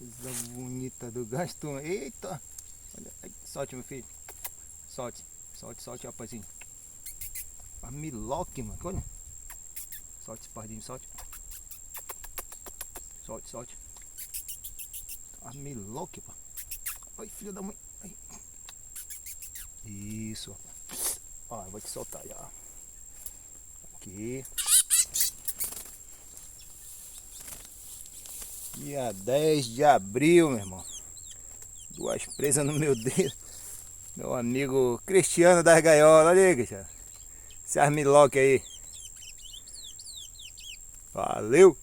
Coisa bonita do Gato. Eita! Olha, ai, solte, meu filho. Solte, solte, solte, rapazinho. Armlock, mano. Olha. Solte esse pardinho, solte. Solte, solte. Armlock, pá. Ai, filho da mãe. Ai. Isso, rapaz. Ó, eu vou te soltar já. Aqui. Dia 10 de abril, meu irmão. 2 presas no meu dedo. Meu amigo Cristiano das Gaiolas. Olha aí, Cristiano. Esse Armlock aí. Valeu!